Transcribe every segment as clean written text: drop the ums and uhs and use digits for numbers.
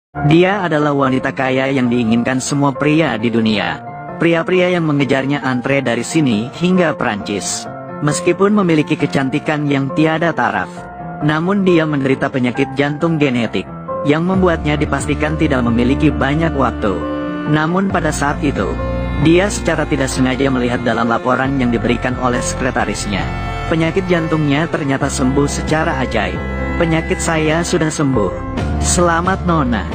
Dia adalah wanita kaya yang diinginkan semua pria di dunia. Pria-pria yang mengejarnya antre dari sini hingga Prancis. Meskipun memiliki kecantikan yang tiada taraf, namun dia menderita penyakit jantung genetik, yang membuatnya dipastikan tidak memiliki banyak waktu. Namun pada saat itu, dia secara tidak sengaja melihat dalam laporan yang diberikan oleh sekretarisnya, penyakit jantungnya ternyata sembuh secara ajaib. Penyakit saya sudah sembuh. Selamat Nona.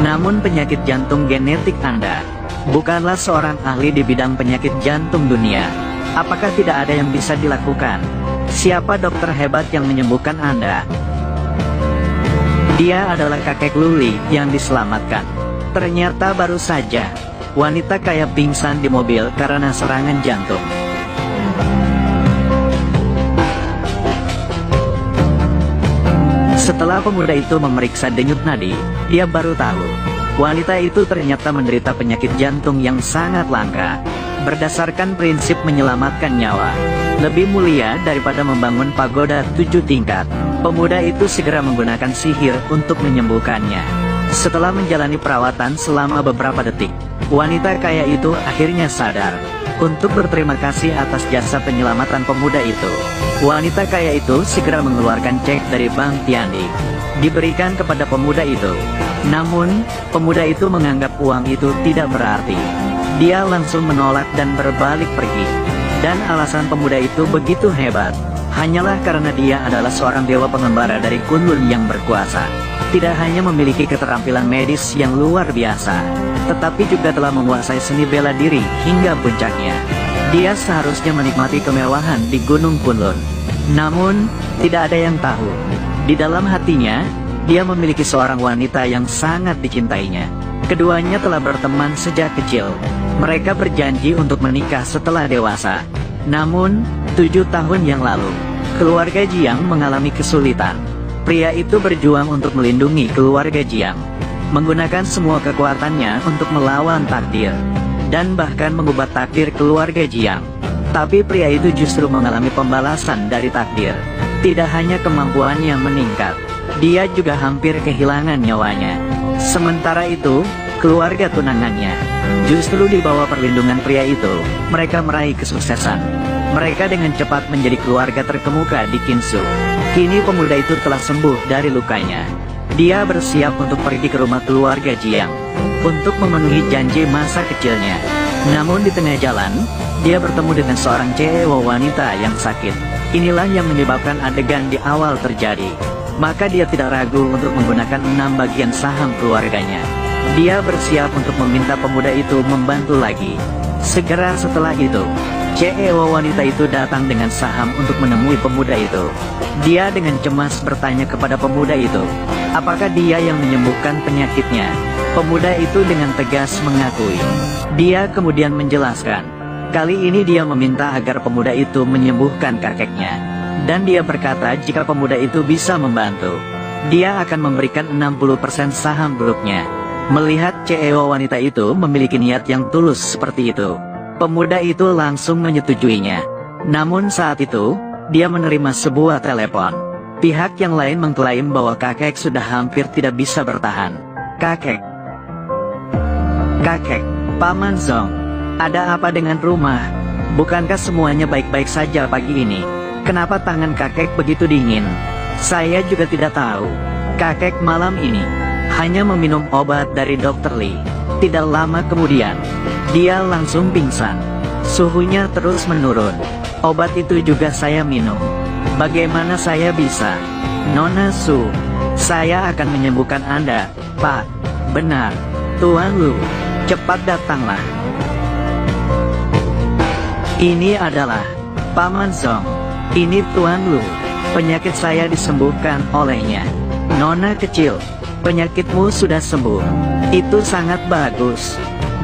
Namun penyakit jantung genetik Anda bukanlah seorang ahli di bidang penyakit jantung dunia. Apakah tidak ada yang bisa dilakukan? Siapa dokter hebat yang menyembuhkan Anda? Dia adalah kakek Luli yang diselamatkan. Ternyata baru saja, wanita kaya pingsan di mobil karena serangan jantung. Setelah pemuda itu memeriksa denyut nadi, dia baru tahu, wanita itu ternyata menderita penyakit jantung yang sangat langka. Berdasarkan prinsip menyelamatkan nyawa, lebih mulia daripada membangun pagoda 7 tingkat, pemuda itu segera menggunakan sihir untuk menyembuhkannya. Setelah menjalani perawatan selama beberapa detik, wanita kaya itu akhirnya sadar. Untuk berterima kasih atas jasa penyelamatan pemuda itu, wanita kaya itu segera mengeluarkan cek dari Bank Tiandi, diberikan kepada pemuda itu. Namun, pemuda itu menganggap uang itu tidak berarti. Dia langsung menolak dan berbalik pergi. Dan alasan pemuda itu begitu hebat, hanyalah karena dia adalah seorang dewa pengembara dari Kunlun yang berkuasa. Tidak hanya memiliki keterampilan medis yang luar biasa, tetapi juga telah menguasai seni bela diri hingga puncaknya. Dia seharusnya menikmati kemewahan di Gunung Kunlun. Namun, tidak ada yang tahu, di dalam hatinya, dia memiliki seorang wanita yang sangat dicintainya. Keduanya telah berteman sejak kecil. Mereka berjanji untuk menikah setelah dewasa. Namun, 7 tahun yang lalu, keluarga Jiang mengalami kesulitan. Pria itu berjuang untuk melindungi keluarga Jiang, menggunakan semua kekuatannya untuk melawan takdir, dan bahkan mengubah takdir keluarga Jiang. Tapi pria itu justru mengalami pembalasan dari takdir. Tidak hanya kemampuannya meningkat, dia juga hampir kehilangan nyawanya. Sementara itu, keluarga tunangannya justru di bawah perlindungan pria itu, mereka meraih kesuksesan. Mereka dengan cepat menjadi keluarga terkemuka di Kinsu. Kini pemuda itu telah sembuh dari lukanya. Dia bersiap untuk pergi ke rumah keluarga Jiang untuk memenuhi janji masa kecilnya. Namun di tengah jalan, dia bertemu dengan seorang cewek wanita yang sakit. Inilah yang menyebabkan adegan di awal terjadi. Maka dia tidak ragu untuk menggunakan 6 bagian saham keluarganya. Dia bersiap untuk meminta pemuda itu membantu lagi. Segera setelah itu, cewek wanita itu datang dengan saham untuk menemui pemuda itu. Dia dengan cemas bertanya kepada pemuda itu, apakah dia yang menyembuhkan penyakitnya? Pemuda itu dengan tegas mengakui. Dia kemudian menjelaskan, kali ini dia meminta agar pemuda itu menyembuhkan kakeknya. Dan dia berkata jika pemuda itu bisa membantu, dia akan memberikan 60% saham grupnya. Melihat cewek wanita itu memiliki niat yang tulus seperti itu, pemuda itu langsung menyetujuinya. Namun saat itu, dia menerima sebuah telepon. Pihak yang lain mengklaim bahwa kakek sudah hampir tidak bisa bertahan. Kakek, Paman Zong, ada apa dengan rumah? Bukankah semuanya baik-baik saja pagi ini? Kenapa tangan kakek begitu dingin? Saya juga tidak tahu. Kakek malam ini hanya meminum obat dari Dr. Lee. Tidak lama kemudian, dia langsung pingsan. Suhunya terus menurun. Obat itu juga saya minum. Bagaimana saya bisa? Nona Su, saya akan menyembuhkan Anda, Pak. Benar, Tuan Lu. Cepat datanglah. Ini adalah Paman Zong. Ini Tuan Lu. Penyakit saya disembuhkan olehnya. Nona kecil, penyakitmu sudah sembuh. Itu sangat bagus.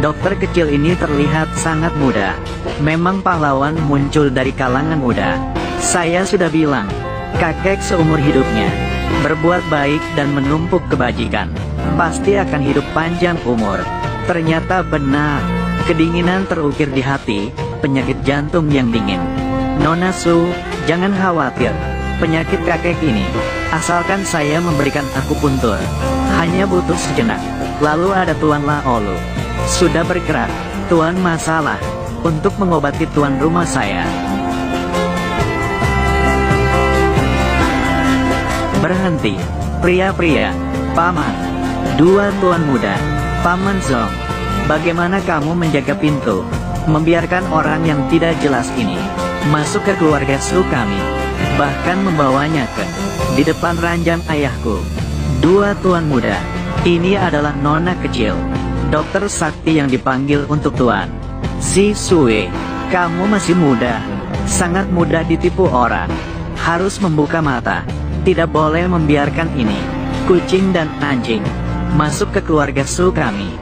Dokter kecil ini terlihat sangat muda. Memang pahlawan muncul dari kalangan muda. Saya sudah bilang, kakek seumur hidupnya berbuat baik dan menumpuk kebajikan, pasti akan hidup panjang umur. Ternyata benar, kedinginan terukir di hati, penyakit jantung yang dingin. Nona Su, jangan khawatir, penyakit kakek ini Asalkan saya memberikan akupuntur. Hanya butuh sejenak. Lalu ada Tuan Laolu. Sudah bergerak. Tuan masalah untuk mengobati tuan rumah saya. Berhenti. Pria-pria. Paman. Dua tuan muda. Paman Zong. Bagaimana kamu menjaga pintu? Membiarkan orang yang tidak jelas ini masuk ke keluarga Su kami. Bahkan membawanya ke di depan ranjang ayahku. Dua tuan muda. Ini adalah nona kecil, Dokter Sakti yang dipanggil untuk tuan. Si Sue, kamu masih muda. Sangat mudah ditipu orang. Harus membuka mata. Tidak boleh membiarkan ini, kucing dan anjing, masuk ke keluarga Su kami.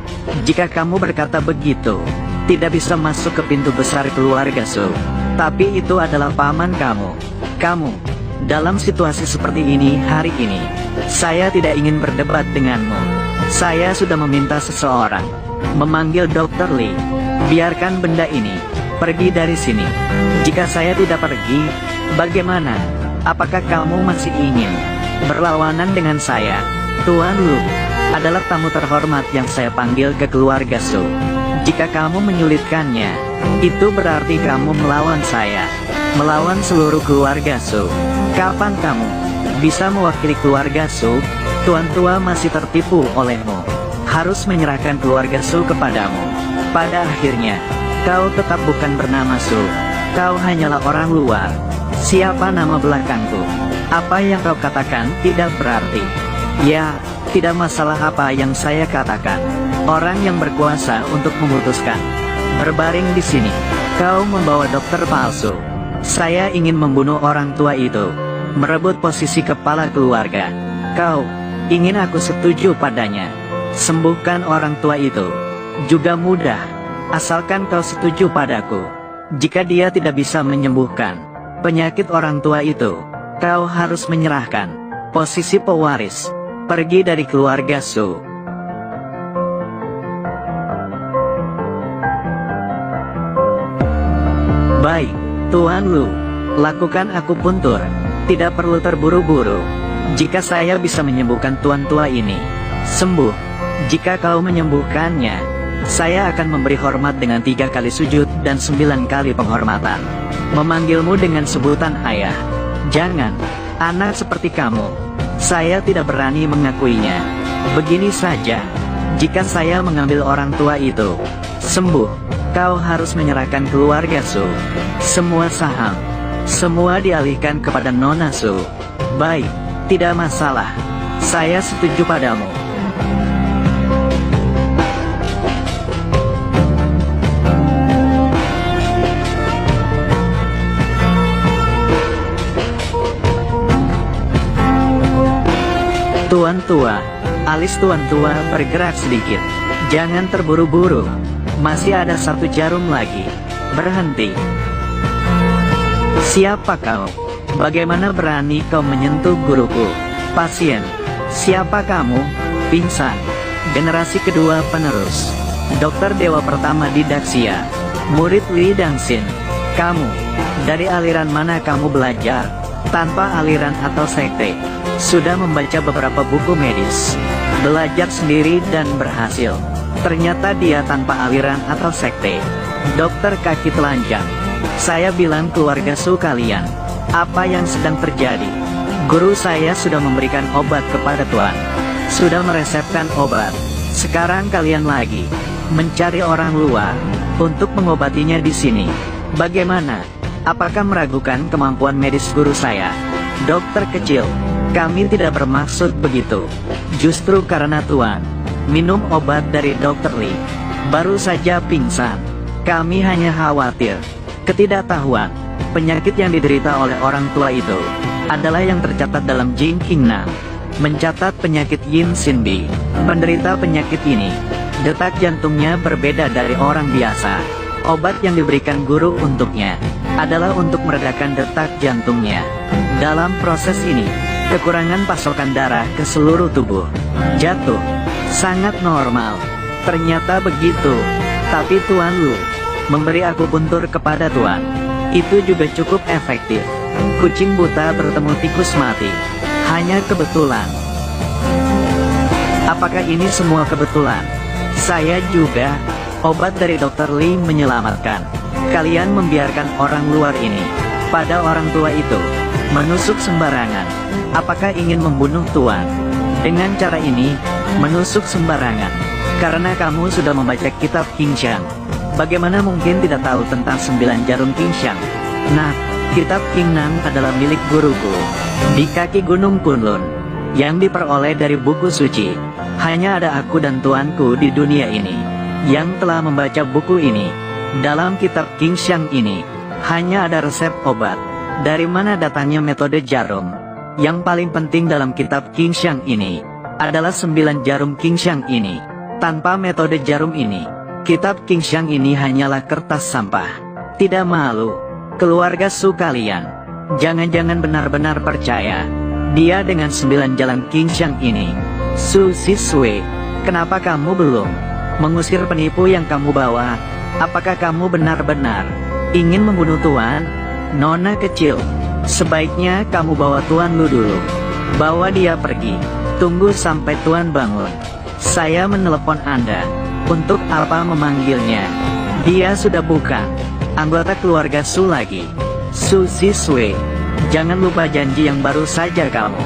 Jika kamu berkata begitu, tidak bisa masuk ke pintu besar keluarga Su. Tapi itu adalah paman kamu. Kamu, dalam situasi seperti ini hari ini, saya tidak ingin berdebat denganmu. Saya sudah meminta seseorang memanggil Dr. Lee. Biarkan benda ini pergi dari sini. Jika saya tidak pergi, bagaimana? Apakah kamu masih ingin berlawanan dengan saya? Tuan Lu adalah tamu terhormat yang saya panggil ke keluarga Su. Jika kamu menyulitkannya, itu berarti kamu melawan saya, melawan seluruh keluarga Su. Kapan kamu bisa mewakili keluarga Su? Tuan tua masih tertipu olehmu. Harus menyerahkan keluarga Su kepadamu. Pada akhirnya, kau tetap bukan bernama Su. Kau hanyalah orang luar. Siapa nama belakangku? Apa yang kau katakan tidak berarti. Ya, tidak masalah apa yang saya katakan. Orang yang berkuasa untuk memutuskan. Berbaring di sini. Kau membawa dokter palsu. Saya ingin membunuh orang tua itu. Merebut posisi kepala keluarga. Kau ingin aku setuju padanya. Sembuhkan orang tua itu. Juga mudah. Asalkan kau setuju padaku. Jika dia tidak bisa menyembuhkan penyakit orang tua itu, kau harus menyerahkan posisi pewaris. Pergi dari keluarga Su. Baik, Tuan Lu. Lakukan akupuntur. Tidak perlu terburu-buru. Jika saya bisa menyembuhkan tuan tua ini sembuh, jika kau menyembuhkannya, saya akan memberi hormat dengan 3 kali sujud dan 9 kali penghormatan. Memanggilmu dengan sebutan ayah. Jangan, anak seperti kamu. Saya tidak berani mengakuinya. Begini saja, jika saya mengambil orang tua itu sembuh, kau harus menyerahkan keluarga Su. Semua saham, semua dialihkan kepada Nona Su. Baik, tidak masalah. Saya setuju padamu. Tuan tua, alis tuan tua bergerak sedikit. Jangan terburu-buru. Masih ada 1 jarum lagi. Berhenti. Siapa kau? Bagaimana berani kau menyentuh guruku? Pasien. Siapa kamu? Pingsan. Generasi kedua penerus. Dokter dewa pertama di Daxia. Murid Li Dangxin. Kamu, dari aliran mana kamu belajar? Tanpa aliran atau sekte. Sudah membaca beberapa buku medis. Belajar sendiri dan berhasil. Ternyata dia tanpa aliran atau sekte. Dokter kaki telanjang. Saya bilang keluarga Su kalian. Apa yang sedang terjadi? Guru saya sudah memberikan obat kepada Tuan. Sudah meresepkan obat. Sekarang kalian lagi mencari orang luar untuk mengobatinya di sini. Bagaimana? Apakah meragukan kemampuan medis guru saya? Dokter kecil, kami tidak bermaksud begitu. Justru karena Tuan minum obat dari Dokter Lee, baru saja pingsan. Kami hanya khawatir ketidaktahuan penyakit yang diderita oleh orang tua itu adalah yang tercatat dalam Jing King Nam. Mencatat penyakit Yin Sin Bi. Penderita penyakit ini, detak jantungnya berbeda dari orang biasa. Obat yang diberikan guru untuknya adalah untuk meredakan detak jantungnya. Dalam proses ini, kekurangan pasokan darah ke seluruh tubuh. Jatuh. Sangat normal. Ternyata begitu. Tapi Tuan Lu memberi akupuntur kepada Tuan. Itu juga cukup efektif. Kucing buta bertemu tikus mati. Hanya kebetulan. Apakah ini semua kebetulan? Saya juga. Obat dari Dr. Lee menyelamatkan. Kalian membiarkan orang luar ini, pada orang tua itu, menusuk sembarangan. Apakah ingin membunuh Tuan? Dengan cara ini, menusuk sembarangan. Karena kamu sudah membaca kitab King Xiang. Bagaimana mungkin tidak tahu tentang 9 jarum King Xiang? Nah, kitab King Nang adalah milik guruku di kaki Gunung Kunlun, yang diperoleh dari buku suci. Hanya ada aku dan tuanku di dunia ini yang telah membaca buku ini. Dalam kitab King Xiang ini, hanya ada resep obat. Dari mana datangnya metode jarum? Yang paling penting dalam kitab King Xiang ini adalah 9 jarum King Xiang ini. Tanpa metode jarum ini, kitab King Xiang ini hanyalah kertas sampah. Tidak malu, keluarga Su kalian. Jangan-jangan benar-benar percaya dia dengan 9 jalan King Xiang ini. Su Siswe, kenapa kamu belum mengusir penipu yang kamu bawa? Apakah kamu benar-benar ingin membunuh Tuan? Nona kecil, sebaiknya kamu bawa Tuan lu dulu. Bawa dia pergi. Tunggu sampai Tuan bangun. Saya menelepon Anda. Untuk apa memanggilnya? Dia sudah bukan anggota keluarga Su lagi. Su Siswe, jangan lupa janji yang baru saja kamu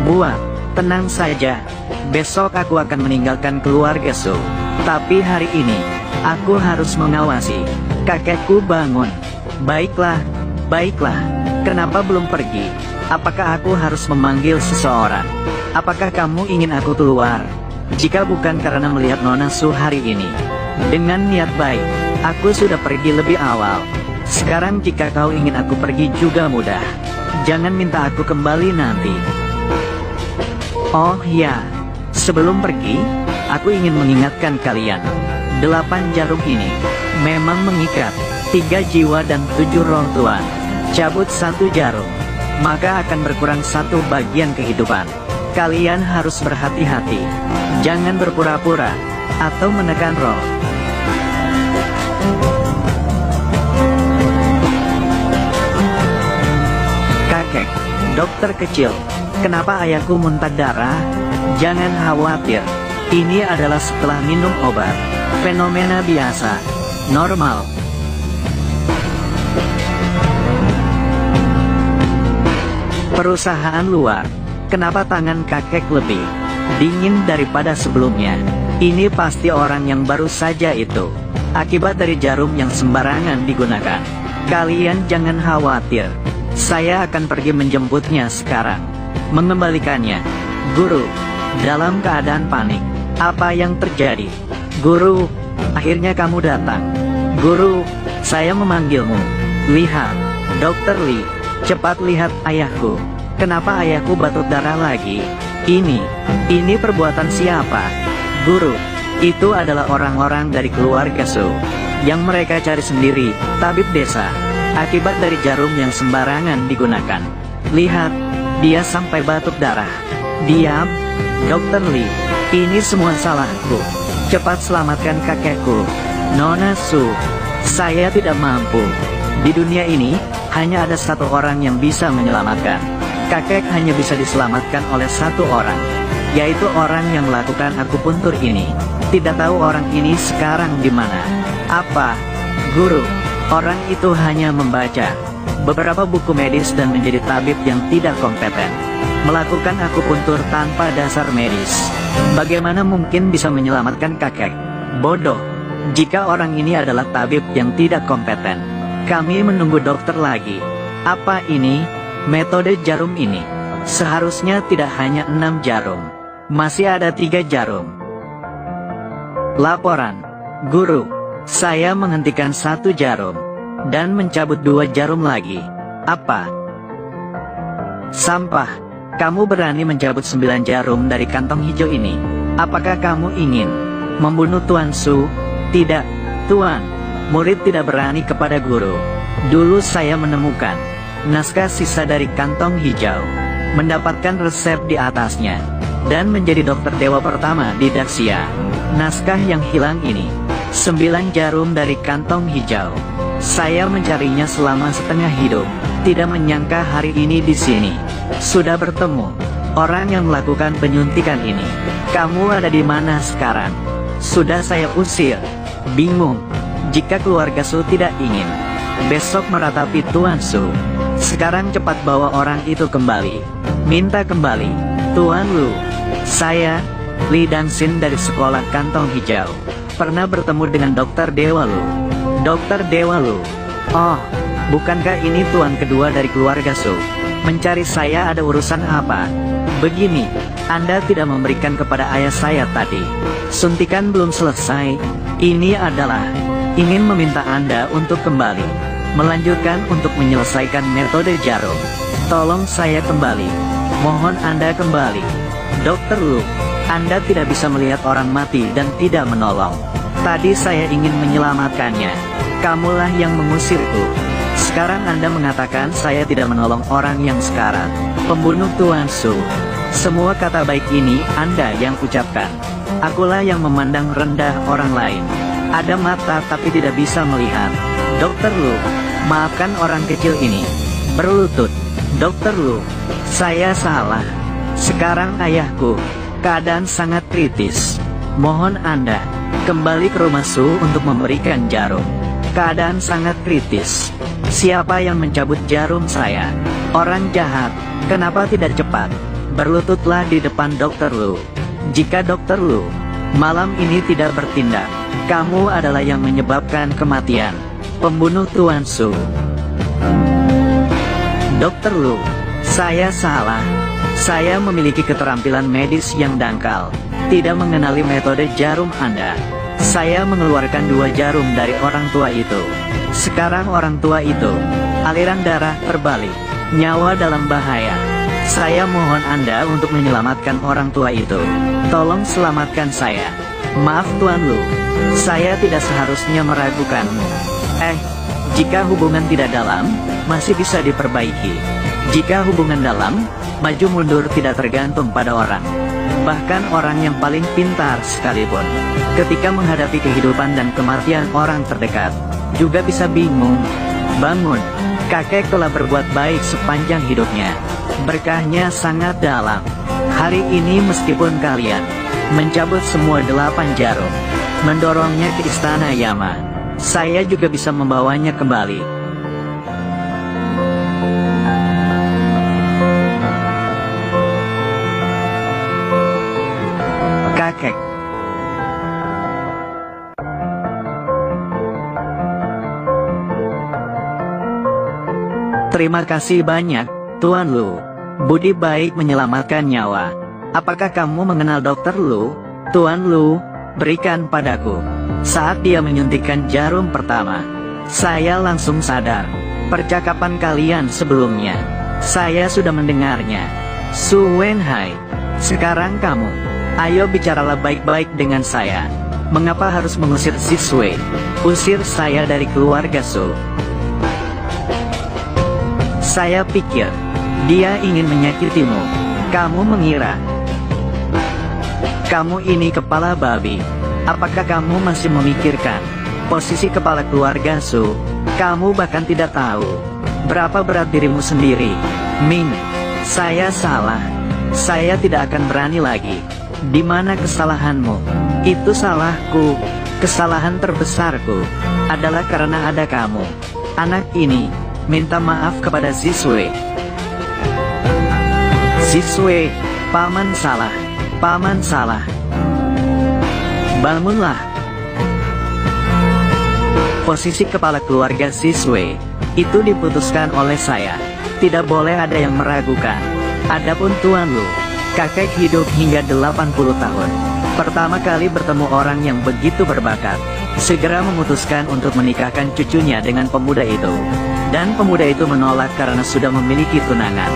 buat. Tenang saja. Besok aku akan meninggalkan keluarga Su. Tapi hari ini, aku harus mengawasi kakekku bangun. Baiklah, baiklah. Kenapa belum pergi? Apakah aku harus memanggil seseorang? Apakah kamu ingin aku keluar? Jika bukan karena melihat Nona Su hari ini, dengan niat baik, aku sudah pergi lebih awal. Sekarang jika kau ingin aku pergi juga mudah. Jangan minta aku kembali nanti. Oh ya, sebelum pergi, aku ingin mengingatkan kalian. 8 jarum ini memang mengikat 3 jiwa dan 7 roh Tuan. Cabut 1 jarum, maka akan berkurang 1 bagian kehidupan. Kalian harus berhati-hati. Jangan berpura-pura atau menekan roh. Kakek, dokter kecil, kenapa ayahku muntah darah? Jangan khawatir. Ini adalah setelah minum obat. Fenomena biasa. Normal. Perusahaan luar. Kenapa tangan kakek lebih dingin daripada sebelumnya? Ini pasti orang yang baru saja itu. Akibat dari jarum yang sembarangan digunakan. Kalian jangan khawatir. Saya akan pergi menjemputnya sekarang. Mengembalikannya. Guru, dalam keadaan panik. Apa yang terjadi? Guru, akhirnya kamu datang. Guru, saya memanggilmu. Lihat, Dr. Lee, cepat lihat ayahku. Kenapa ayahku batuk darah lagi? Ini perbuatan siapa? Guru, itu adalah orang-orang dari keluarga Su. Yang mereka cari sendiri, tabib desa. Akibat dari jarum yang sembarangan digunakan. Lihat, dia sampai batuk darah. Diam, Dr. Lee. Ini semua salahku. Cepat selamatkan kakekku. Nona Su, saya tidak mampu. Di dunia ini, hanya ada 1 orang yang bisa menyelamatkan. Kakek hanya bisa diselamatkan oleh 1 orang, yaitu orang yang melakukan akupuntur ini. Tidak tahu orang ini sekarang di mana. Apa? Guru, orang itu hanya membaca beberapa buku medis dan menjadi tabib yang tidak kompeten. Melakukan akupuntur tanpa dasar medis. Bagaimana mungkin bisa menyelamatkan kakek? Bodoh. Jika orang ini adalah tabib yang tidak kompeten, kami menunggu dokter lagi. Apa ini? Metode jarum ini seharusnya tidak hanya 6 jarum. Masih ada 3 jarum. Laporan. Guru, saya menghentikan 1 jarum dan mencabut 2 jarum lagi. Apa? Sampah. Kamu berani mencabut 9 jarum dari kantong hijau ini. Apakah kamu ingin membunuh Tuan Su? Tidak, Tuan. Murid tidak berani kepada guru. Dulu saya menemukan naskah sisa dari kantong hijau, mendapatkan resep di atasnya, dan menjadi dokter dewa pertama di Daxia. Naskah yang hilang ini, 9 jarum dari kantong hijau. Saya mencarinya selama setengah hidup, tidak menyangka hari ini di sini sudah bertemu. orang yang melakukan penyuntikan ini. Kamu ada di mana sekarang? Sudah saya usir. Bingung. Jika keluarga Su tidak ingin besok meratapi Tuan Su, sekarang cepat bawa orang itu kembali. Minta kembali. Tuan Lu. Saya, Li Dangxin dari sekolah Kantong Hijau. Pernah bertemu dengan Dokter Dewa Lu. Dokter Dewa Lu. Oh, bukankah ini tuan kedua dari keluarga Su? Mencari saya ada urusan apa? Begini, Anda tidak memberikan kepada ayah saya tadi. Suntikan belum selesai. Ini adalah ingin meminta Anda untuk kembali melanjutkan untuk menyelesaikan metode jarum. Tolong saya kembali. Mohon Anda kembali. Dokter Lu, Anda tidak bisa melihat orang mati dan tidak menolong. Tadi saya ingin menyelamatkannya. Kamulah yang mengusirku. Sekarang Anda mengatakan saya tidak menolong orang yang sekarang pembunuh Tuan Su. Semua kata baik ini Anda yang ucapkan. Akulah yang memandang rendah orang lain. Ada mata tapi tidak bisa melihat. Dokter Lu, maafkan orang kecil ini. Berlutut. Dokter Lu, saya salah. Sekarang ayahku keadaan sangat kritis. Mohon Anda kembali ke rumah Su untuk memberikan jarum. Keadaan sangat kritis. Siapa yang mencabut jarum saya? Orang jahat. Kenapa tidak cepat? Berlututlah di depan Dokter Lu. Jika Dokter Lu malam ini tidak bertindak, kamu adalah yang menyebabkan kematian pembunuh Tuan Su. Dokter Lu, saya salah. Saya memiliki keterampilan medis yang dangkal. Tidak mengenali metode jarum Anda. Saya mengeluarkan 2 jarum dari orang tua itu. Sekarang orang tua itu aliran darah terbalik, nyawa dalam bahaya. Saya mohon Anda untuk menyelamatkan orang tua itu. Tolong selamatkan saya. Maaf Tuan Lu, saya tidak seharusnya meragukanmu. Jika hubungan tidak dalam, masih bisa diperbaiki. Jika hubungan dalam, maju mundur tidak tergantung pada orang. Bahkan orang yang paling pintar sekalipun, ketika menghadapi kehidupan dan kematian orang terdekat, juga bisa bingung. Bangun, kakek telah berbuat baik sepanjang hidupnya. Berkahnya sangat dalam. Hari ini meskipun kalian mencabut semua 8 jarum, mendorongnya ke istana Yama, saya juga bisa membawanya kembali. Kakek. Terima kasih banyak, Tuan Lu. Budi baik menyelamatkan nyawa. Apakah kamu mengenal Dokter Lu? Tuan Lu, berikan padaku. Saat dia menyuntikkan jarum pertama, saya langsung sadar. Percakapan kalian sebelumnya, saya sudah mendengarnya. Su Wenhai, sekarang kamu, ayo bicaralah baik-baik dengan saya. Mengapa harus mengusir si Sui? Usir saya dari keluarga Su. Saya pikir dia ingin menyakitimu. Kamu mengira kamu ini kepala babi. Apakah kamu masih memikirkan posisi kepala keluarga Su? Kamu bahkan tidak tahu berapa berat dirimu sendiri. Ming, saya salah. Saya tidak akan berani lagi. Di mana kesalahanmu? Itu salahku. Kesalahan terbesarku adalah karena ada kamu. Anak ini minta maaf kepada Zisui. Zisui, paman salah. Paman salah. Bangunlah. Posisi kepala keluarga Zisui itu diputuskan oleh saya. Tidak boleh ada yang meragukan. Adapun Tuan Lu, kakek hidup hingga 80 tahun. Pertama kali bertemu orang yang begitu berbakat, segera memutuskan untuk menikahkan cucunya dengan pemuda itu. Dan pemuda itu menolak karena sudah memiliki tunangan.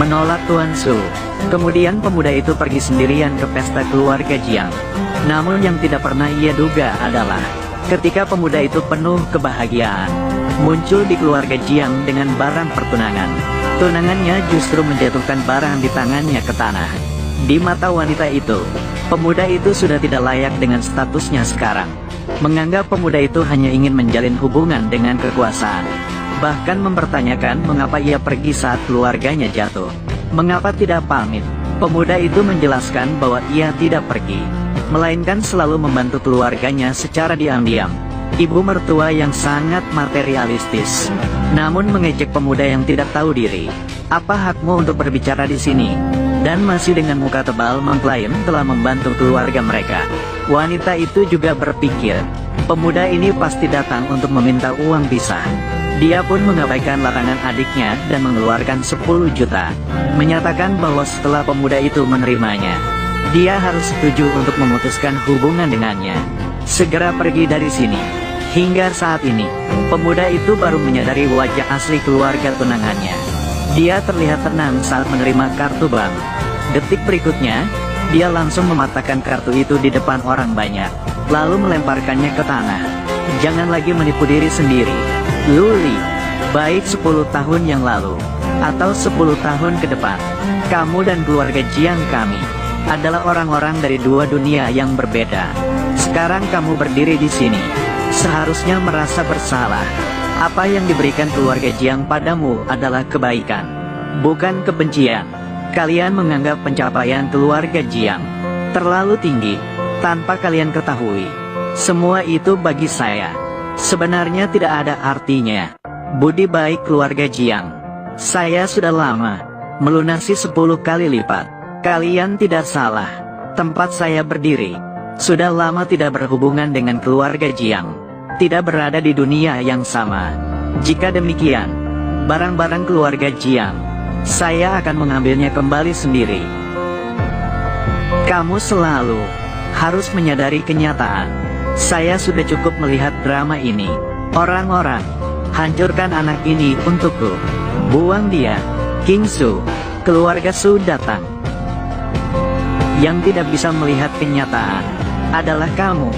Menolak Tuan Su. Kemudian pemuda itu pergi sendirian ke pesta keluarga Jiang. Namun yang tidak pernah ia duga adalah ketika pemuda itu penuh kebahagiaan, muncul di keluarga Jiang dengan barang pertunangan. Tunangannya justru menjatuhkan barang di tangannya ke tanah. Di mata wanita itu, pemuda itu sudah tidak layak dengan statusnya sekarang. Menganggap pemuda itu hanya ingin menjalin hubungan dengan kekuasaan. Bahkan mempertanyakan mengapa ia pergi saat keluarganya jatuh. Mengapa tidak pamit? Pemuda itu menjelaskan bahwa ia tidak pergi, melainkan selalu membantu keluarganya secara diam-diam. Ibu mertua yang sangat materialistis, namun mengejek pemuda yang tidak tahu diri. Apa hakmu untuk berbicara di sini? Dan masih dengan muka tebal mengklaim telah membantu keluarga mereka. Wanita itu juga berpikir, pemuda ini pasti datang untuk meminta uang pisah. Dia pun mengabaikan larangan adiknya dan mengeluarkan 10 juta, menyatakan bahwa setelah pemuda itu menerimanya, dia harus setuju untuk memutuskan hubungan dengannya. Segera pergi dari sini. Hingga saat ini, pemuda itu baru menyadari wajah asli keluarga tunangannya. Dia terlihat tenang saat menerima kartu bank. Detik berikutnya, dia langsung mematahkan kartu itu di depan orang banyak, lalu melemparkannya ke tanah. Jangan lagi menipu diri sendiri, Luli. Baik 10 tahun yang lalu, atau 10 tahun ke depan, kamu dan keluarga Jiang kami adalah orang-orang dari dua dunia yang berbeda. Sekarang kamu berdiri di sini, seharusnya merasa bersalah. Apa yang diberikan keluarga Jiang padamu adalah kebaikan, bukan kebencian. Kalian menganggap pencapaian keluarga Jiang terlalu tinggi, tanpa kalian ketahui. Semua itu bagi saya sebenarnya tidak ada artinya. Budi baik keluarga Jiang, saya sudah lama melunasi 10 kali lipat. Kalian tidak salah. Tempat saya berdiri sudah lama tidak berhubungan dengan keluarga Jiang, tidak berada di dunia yang sama. Jika demikian, barang-barang keluarga Jiang, saya akan mengambilnya kembali sendiri. Kamu selalu harus menyadari kenyataan. Saya sudah cukup melihat drama ini. Orang-orang hancurkan anak ini untukku. Buang dia. King Su, keluarga Su datang. Yang tidak bisa melihat kenyataan adalah kamu.